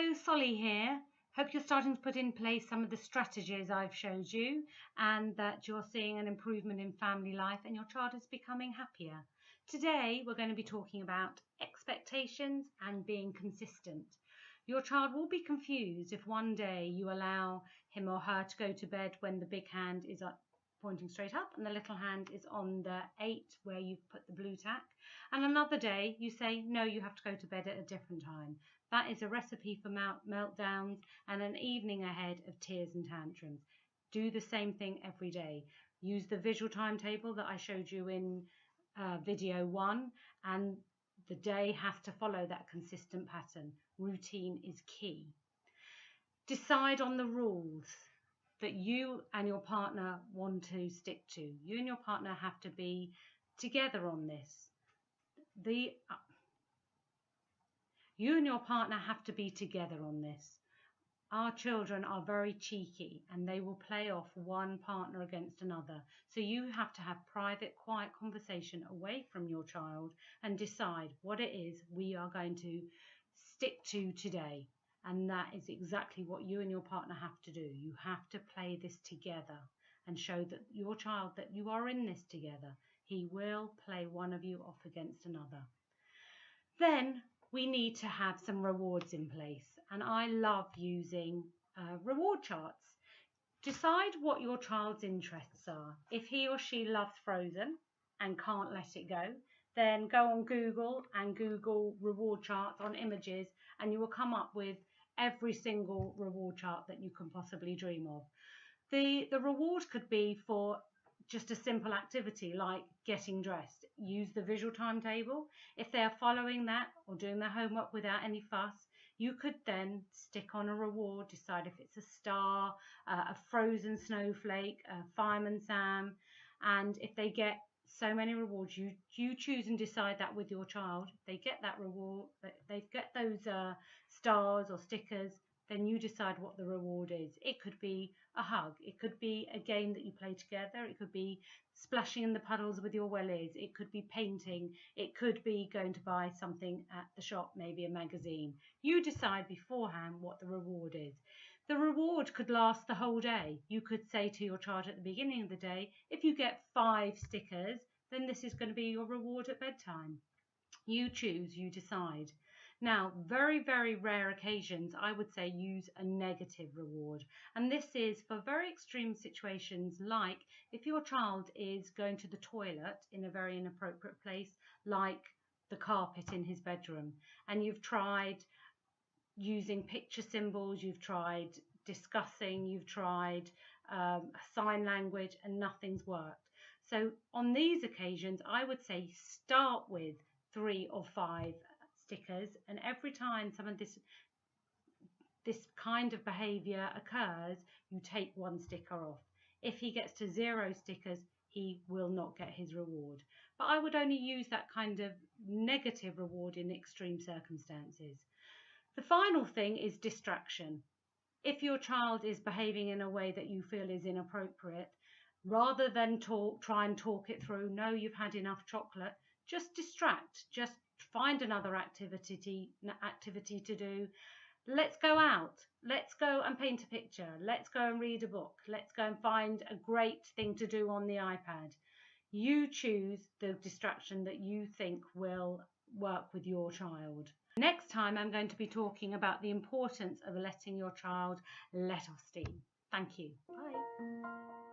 Hello, Solly here. Hope you're starting to put in place some of the strategies I've showed you and that you're seeing an improvement in family life and your child is becoming happier. Today we're going to be talking about expectations and being consistent. Your child will be confused if one day you allow him or her to go to bed when the big hand is up, pointing straight up, and the little hand is on the 8 where you've put the blue tack, and another day you say no, you have to go to bed at a different time. That is a recipe for meltdowns and an evening ahead of tears and tantrums. Do the same thing every day. Use the visual timetable that I showed you in video 1, and the day has to follow that consistent pattern. Routine is key. Decide on the rules that you and your partner want to stick to. You and your partner have to be together on this. You and your partner have to be together on this. Our children are very cheeky and they will play off one partner against another. So you have to have private, quiet conversation away from your child and decide what it is we are going to stick to today. And that is exactly what you and your partner have to do. You have to play this together and show that your child that you are in this together. He will play one of you off against another. Then we need to have some rewards in place. And I love using reward charts. Decide what your child's interests are. If he or she loves Frozen and can't let it go, then go on Google and Google reward charts on images, and you will come up with every single reward chart that you can possibly dream of. The reward could be for just a simple activity like getting dressed. Use the visual timetable. If they are following that or doing their homework without any fuss, you could then stick on a reward, decide if it's a star, a frozen snowflake, a fireman Sam, and if they get so many rewards, you choose and decide that with your child. They get that reward, they get those stars or stickers, then you decide what the reward is. It could be a hug, it could be a game that you play together, it could be splashing in the puddles with your wellies, it could be painting, it could be going to buy something at the shop, maybe a magazine. You decide beforehand what the reward is. The reward could last the whole day. You could say to your child at the beginning of the day, if you get 5 stickers, then this is going to be your reward at bedtime. You choose, you decide. Now, very, very rare occasions, I would say use a negative reward. And this is for very extreme situations, like if your child is going to the toilet in a very inappropriate place, like the carpet in his bedroom, and you've tried using picture symbols, you've tried discussing, you've tried sign language, and nothing's worked. So on these occasions, I would say start with 3 or 5 stickers, and every time some of this kind of behaviour occurs, you take 1 sticker off. If he gets to 0 stickers, he will not get his reward. But I would only use that kind of negative reward in extreme circumstances. The final thing is distraction. If your child is behaving in a way that you feel is inappropriate, rather than try and talk it through, no, you've had enough chocolate, just distract. Just find another activity to do. Let's go out. Let's go and paint a picture. Let's go and read a book. Let's go and find a great thing to do on the iPad. You choose the distraction that you think will work with your child. Next time I'm going to be talking about the importance of letting your child let off steam. Thank you. Bye.